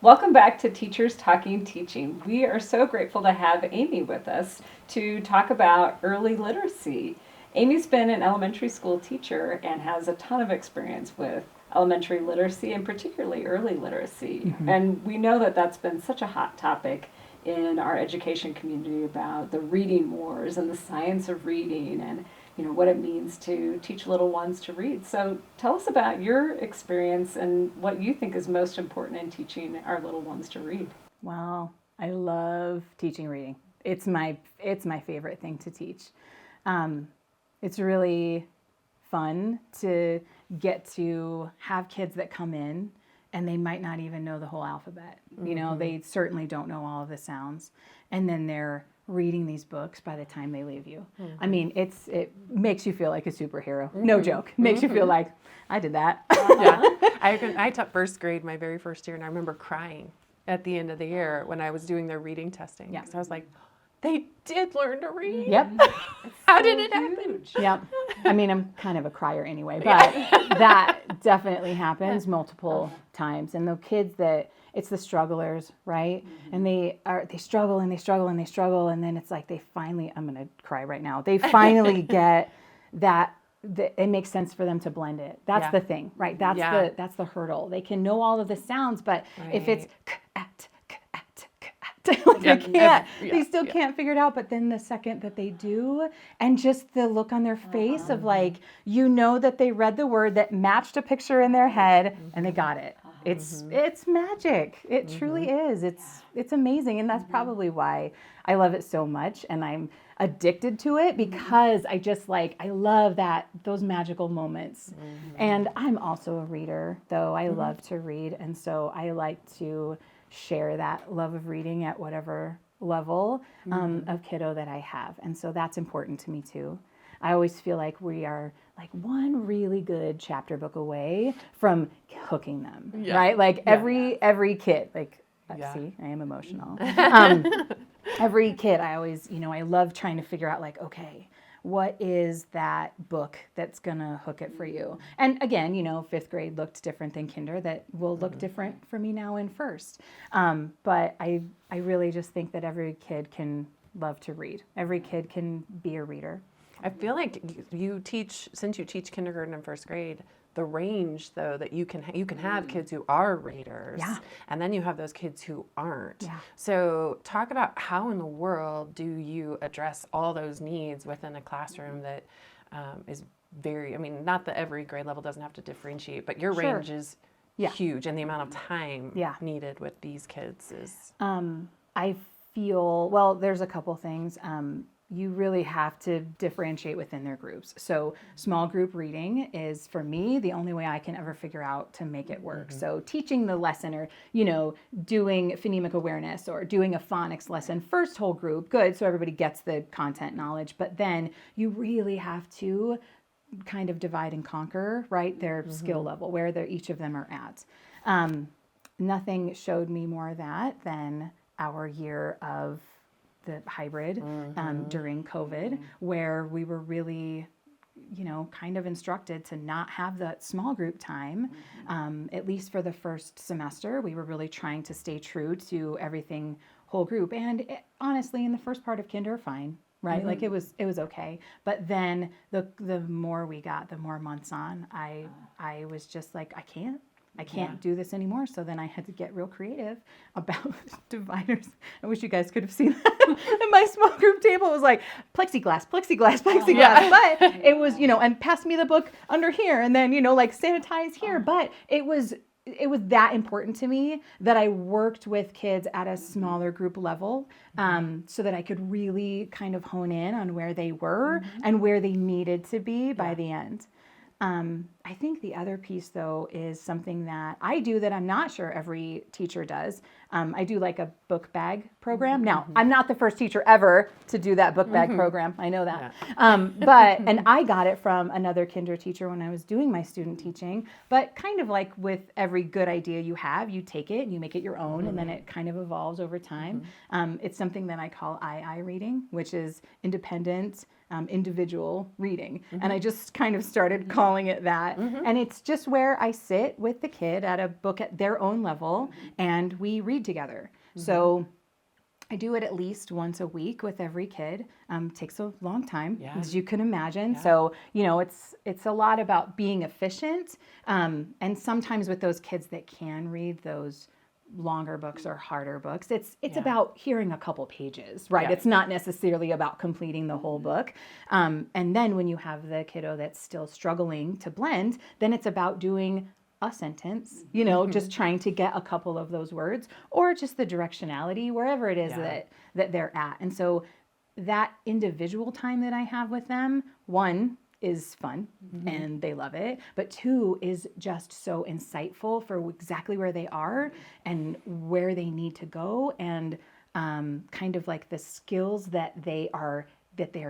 Welcome back to Teachers Talking Teaching. We are so grateful to have Amie with us to talk about early literacy. Amie's been an elementary school teacher and has a ton of experience with elementary literacy and particularly early literacy. Mm-hmm. And we know that that's been such a hot topic in our education community about the reading wars and the science of reading and what it means to teach little ones to read. So tell us about your experience and what you think is most important in teaching our little ones to read. Well, I love teaching reading. It's my favorite thing to teach. It's really fun to get to have kids that come in and they might not even know the whole alphabet. Mm-hmm. They certainly don't know all of the sounds. And then they're reading these books by the time they leave you. Mm-hmm. I mean, it makes you feel like a superhero. Mm-hmm. No joke. It makes you feel like, I did that. Yeah. I taught first grade my very first year, and I remember crying at the end of the year when I was doing their reading testing. Yeah. So I was like, they did learn to read. Yep. How did it happen? Yep. I mean, I'm kind of a crier anyway, but that definitely happens multiple times. And the kids it's the strugglers, right? Mm-hmm. And they struggle and they struggle and they struggle. And then it's like they finally, I'm going to cry right now. They finally get that it makes sense for them to blend it. That's the thing, right? That's the hurdle. They can know all of the sounds, but if it's they still can't figure it out. But then the second that they do, and just the look on their face of like, that they read the word that matched a picture in their head and they got it. It's magic. It truly is. It's amazing. And that's probably why I love it so much. And I'm addicted to it because I love those magical moments. Mm-hmm. And I'm also a reader, though. I love to read. And so I like to share that love of reading at whatever level of kiddo that I have. And so that's important to me too. I always feel like we are like one really good chapter book away from hooking them, right? Like every kid, see, I am emotional. Every kid, I always, I love trying to figure out like, okay, what is that book that's going to hook it for you? And again, 5th grade looked different than kinder. That will look different for me now in first. But I really just think that every kid can love to read. Every kid can be a reader. I feel like since you teach kindergarten and first grade, the range though that you can have kids who are readers, and then you have those kids who aren't. Yeah. So talk about how in the world do you address all those needs within a classroom that is very, not that every grade level doesn't have to differentiate, but your range is huge, and the amount of time needed with these kids is. I feel, there's a couple things. You really have to differentiate within their groups. So small group reading is, for me, the only way I can ever figure out to make it work. Mm-hmm. So teaching the lesson or, doing phonemic awareness or doing a phonics lesson, first whole group, good, so everybody gets the content knowledge. But then you really have to kind of divide and conquer, right, their skill level, where each of them are at. Nothing showed me more of that than our year of the hybrid during COVID, where we were really, kind of instructed to not have that small group time. At least for the first semester, we were really trying to stay true to everything whole group. And honestly, in the first part of kinder, fine, right? Like it was okay. But then the more we got, the more months on, I was just like, I can't do this anymore. So then I had to get real creative about dividers. I wish you guys could have seen that. And my small group table was like plexiglass. Yeah. But it was, and pass me the book under here and then, sanitize here. But it was that important to me that I worked with kids at a smaller group level so that I could really kind of hone in on where they were and where they needed to be by the end. I think the other piece, though, is something that I do that I'm not sure every teacher does. I do like a book bag program. Now, I'm not the first teacher ever to do that book bag program. I know that. Yeah. And I got it from another kinder teacher when I was doing my student teaching. But kind of like with every good idea you have, you take it and you make it your own, and then it kind of evolves over time. It's something that I call II reading, which is independent, individual reading. And I just kind of started calling it that. And it's just where I sit with the kid at a book at their own level and we read together. So I do it at least once a week with every kid. Takes a long time, as you can imagine. So, it's a lot about being efficient. And sometimes with those kids that can read those longer books or harder books, it's about hearing a couple pages, right? It's not necessarily about completing the whole book. And then when you have the kiddo that's still struggling to blend, then it's about doing a sentence, just trying to get a couple of those words or just the directionality wherever it is that they're at. And so that individual time that I have with them, one, is fun and they love it, but two is just so insightful for exactly where they are and where they need to go and kind of like the skills that they are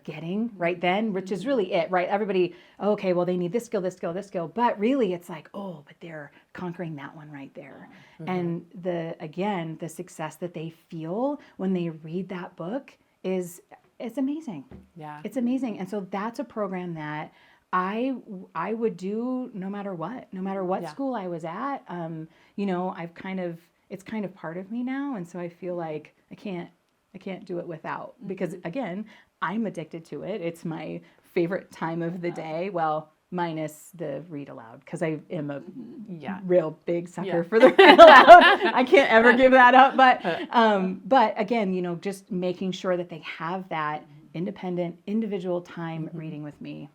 getting right then, which is really it, right? Everybody, okay, well, they need this skill, this skill, this skill, but really it's like, oh, but they're conquering that one right there. And the success that they feel when they read that book it's amazing. Yeah. It's amazing. And so that's a program that I would do no matter what school I was at. It's kind of part of me now. And so I feel like I can't do it without, because again, I'm addicted to it. It's my favorite time of the day. Well, minus the read aloud, because I am a real big sucker for the read aloud. I can't ever give that up. But again, just making sure that they have that independent, individual time reading with me.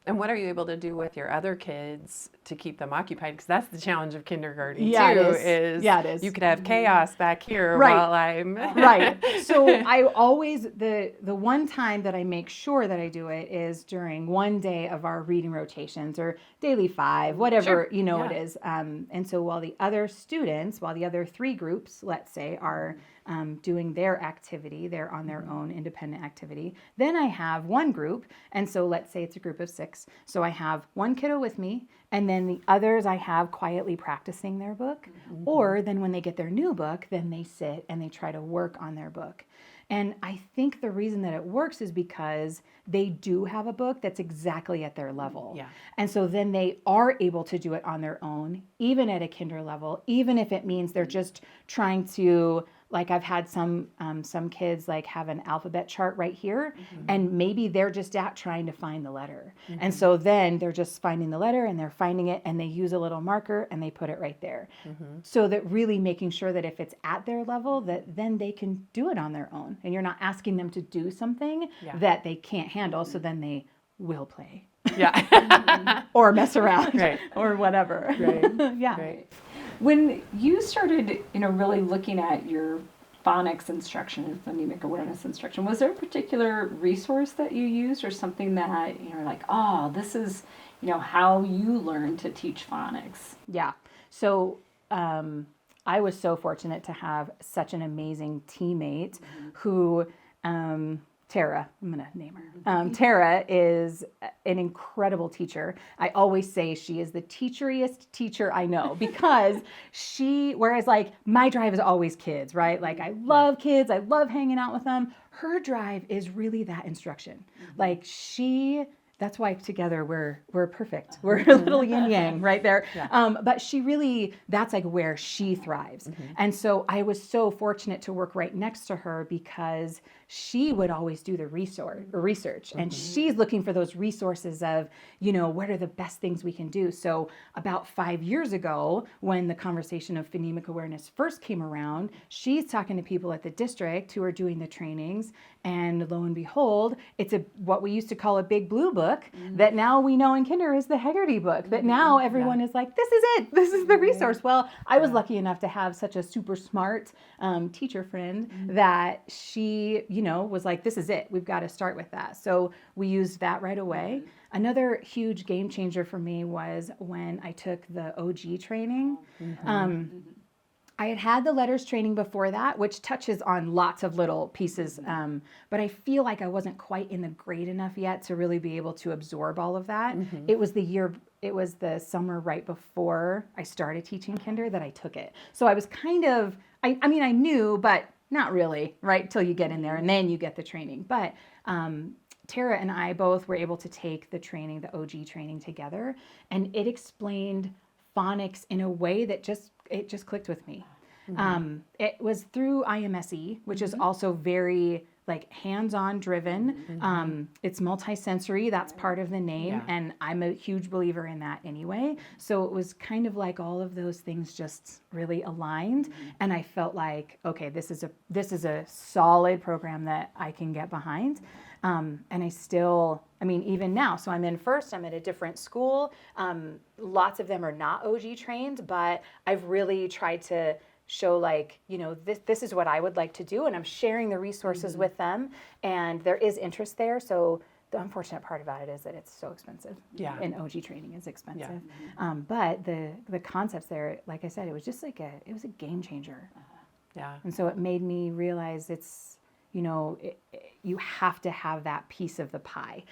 And what are you able to do with your other kids to keep them occupied? Because that's the challenge of kindergarten too. It is. You could have chaos back here while I'm right. So I always the one time that I make sure that I do it is during one day of our reading rotations or daily 5, whatever it is. And so while the other three groups, let's say, are doing their activity, they're on their own independent activity. Then I have one group, and so let's say it's a group of 6. So I have one kiddo with me, and then the others I have quietly practicing their book. Or then when they get their new book, then they sit and they try to work on their book. And I think the reason that it works is because they do have a book that's exactly at their level. Yeah. And so then they are able to do it on their own, even at a kinder level, even if it means they're just trying to, like I've had some kids like have an alphabet chart right here, and maybe they're just trying to find the letter. And so then they're just finding the letter and they're finding it and they use a little marker and they put it right there. So that really making sure that if it's at their level, that then they can do it on their own. And you're not asking them to do something that they can't handle, so then they will play. Or mess around or whatever. Right. When you started, really looking at your phonics instruction and phonemic awareness instruction, was there a particular resource that you used or something that you're like, oh, this is, how you learn to teach phonics? Yeah. So I was so fortunate to have such an amazing teammate who, Tara, I'm going to name her. Tara is an incredible teacher. I always say she is the teacheriest teacher I know, because whereas like my drive is always kids, right? Like I love kids. I love hanging out with them. Her drive is really that instruction. Like that's why together we're perfect. We're a little yin yang right there. But that's like where she thrives. And so I was so fortunate to work right next to her, because she would always do the research, and she's looking for those resources of, what are the best things we can do. So about 5 years ago, when the conversation of phonemic awareness first came around, she's talking to people at the district who are doing the trainings, and lo and behold, it's what we used to call a big blue book that now we know in kinder is the Haggerty book, that now everyone is like, this is it, this is the resource. Well, I was lucky enough to have such a super smart teacher friend that she, was like, this is it, we've got to start with that. So we used that right away. Another huge game changer for me was when I took the OG training. I had the letters training before that, which touches on lots of little pieces, but I feel like I wasn't quite in the grade enough yet to really be able to absorb all of that. It was the summer right before I started teaching kinder that I took it. So I was kind of, I knew, but not really, right, till you get in there, and then you get the training. But Tara and I both were able to take the training, the OG training together, and it explained phonics in a way that it just clicked with me. It was through IMSE, which is also very like hands-on driven. It's multisensory, that's part of the name, and I'm a huge believer in that anyway. So it was kind of like all of those things just really aligned, and I felt like, okay, this is a solid program that I can get behind. And I mean, even now, so I'm in first, I'm at a different school. Lots of them are not OG trained, but I've really tried to show like, this is what I would like to do, and I'm sharing the resources with them, and there is interest there. So the unfortunate part about it is that it's so expensive. And OG training is expensive. But the concepts there, like I said, it was just like it was a game changer. And so it made me realize it's, you have to have that piece of the pie.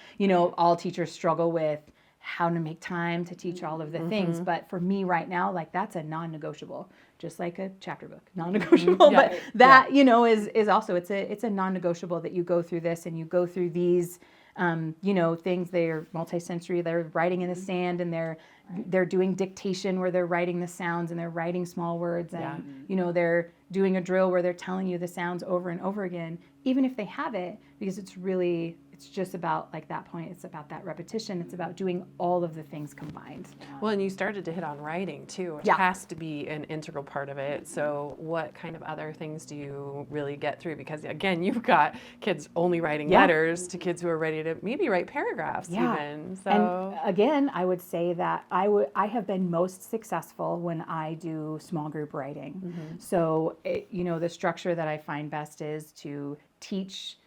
All teachers struggle with how to make time to teach all of the things. But for me right now, like that's a non-negotiable, just like a chapter book, non-negotiable. But that, is also, it's a non-negotiable that you go through this and you go through these, things. They're multisensory, they're writing in the sand, and they're doing dictation where they're writing the sounds and they're writing small words, and, they're doing a drill where they're telling you the sounds over and over again, even if they have it, because it's just about like that point. It's about that repetition. It's about doing all of the things combined. Well, and you started to hit on writing too, which has to be an integral part of it. So what kind of other things do you really get through? Because again, you've got kids only writing letters to kids who are ready to maybe write paragraphs even. So. And again, I would say that I have been most successful when I do small group writing. So, the structure that I find best is to teach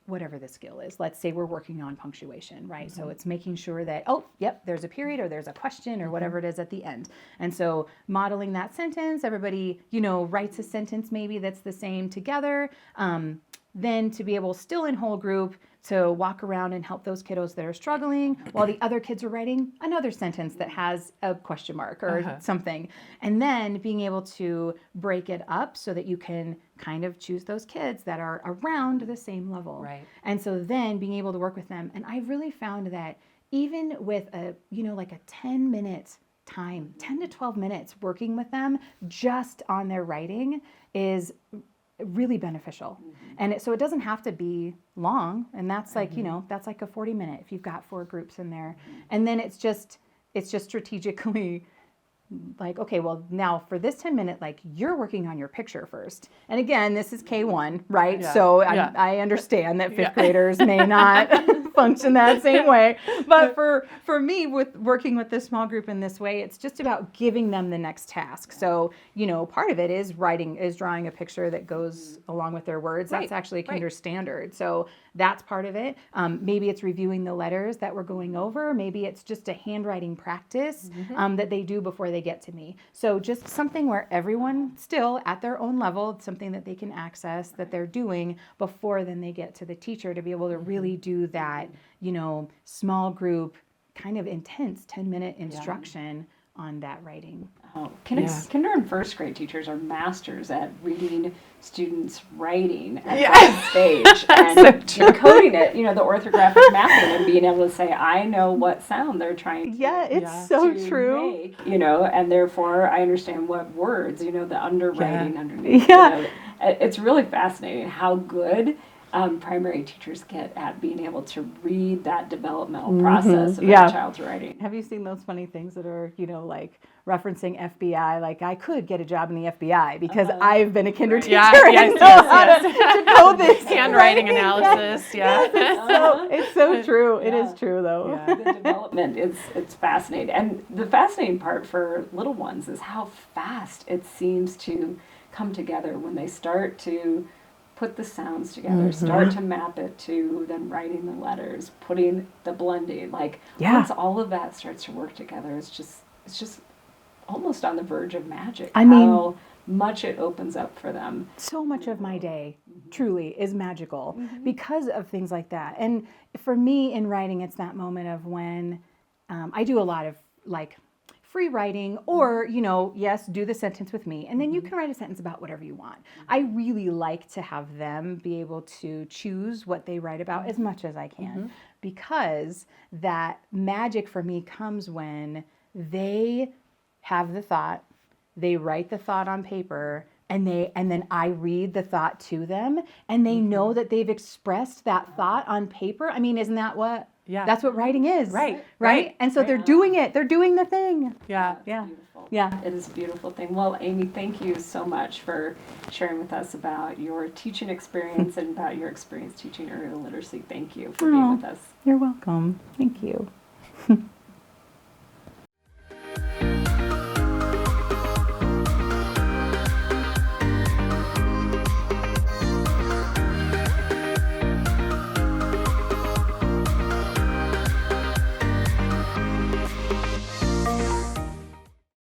whatever the skill is. Let's say we're working on punctuation, right? So it's making sure that, there's a period or there's a question or whatever it is at the end. And so modeling that sentence, everybody, writes a sentence maybe that's the same together. Then to be able, still in whole group, to walk around and help those kiddos that are struggling while the other kids are writing another sentence that has a question mark or something. And then being able to break it up so that you can kind of choose those kids that are around the same level. Right. And so then being able to work with them. And I've really found that even with like a 10-minute time, 10 to 12 minutes working with them just on their writing is really beneficial. And so it doesn't have to be long, and that's like, that's like a 40-minute if you've got 4 groups in there. And then it's just strategically like, okay, well now for this 10-minute, like you're working on your picture first. And again, this is K1, right? So I understand that 5th graders may not function that same way. But for me, with working with this small group in this way, it's just about giving them the next task. So, part of it is drawing a picture that goes along with their words. That's actually Kinder standard. So that's part of it. Maybe it's reviewing the letters that we're going over. Maybe it's just a handwriting practice that they do before they get to me. So just something where everyone still at their own level, something that they can access that they're doing before then they get to the teacher, to be able to really do that, small group kind of intense 10-minute instruction on that writing. Kinder and first grade teachers are masters at reading students' writing at that stage and decoding it, the orthographic mapping, and being able to say, I know what sound they're trying to it's so true. make, and therefore I understand what words, the underwriting underneath. It's really fascinating how good primary teachers get at being able to read that developmental process of a child's writing. Have you seen those funny things that are, like referencing FBI? Like, I could get a job in the FBI because I've been a kinder teacher and know how to decode this. Handwriting analysis, It's so true. It is true, though. The development it's fascinating. And the fascinating part for little ones is how fast it seems to come together when they start to put the sounds together, start to map it to then writing the letters, putting the blending. Once all of that starts to work together, it's just almost on the verge of magic. How much it opens up for them. So much of my day truly is magical because of things like that. And for me in writing, it's that moment of when I do a lot of free writing, or, yes, do the sentence with me. And then you can write a sentence about whatever you want. I really like to have them be able to choose what they write about as much as I can, because that magic for me comes when they have the thought, they write the thought on paper, and then I read the thought to them, and they know that they've expressed that thought on paper. I mean, isn't that what? Yeah. That's what writing is. Right. And so they're doing it. They're doing the thing. Yeah. Yeah. Beautiful. Yeah. It is a beautiful thing. Well, Amie, thank you so much for sharing with us about your teaching experience and about your experience teaching early literacy. Thank you for being with us. You're welcome. Thank you.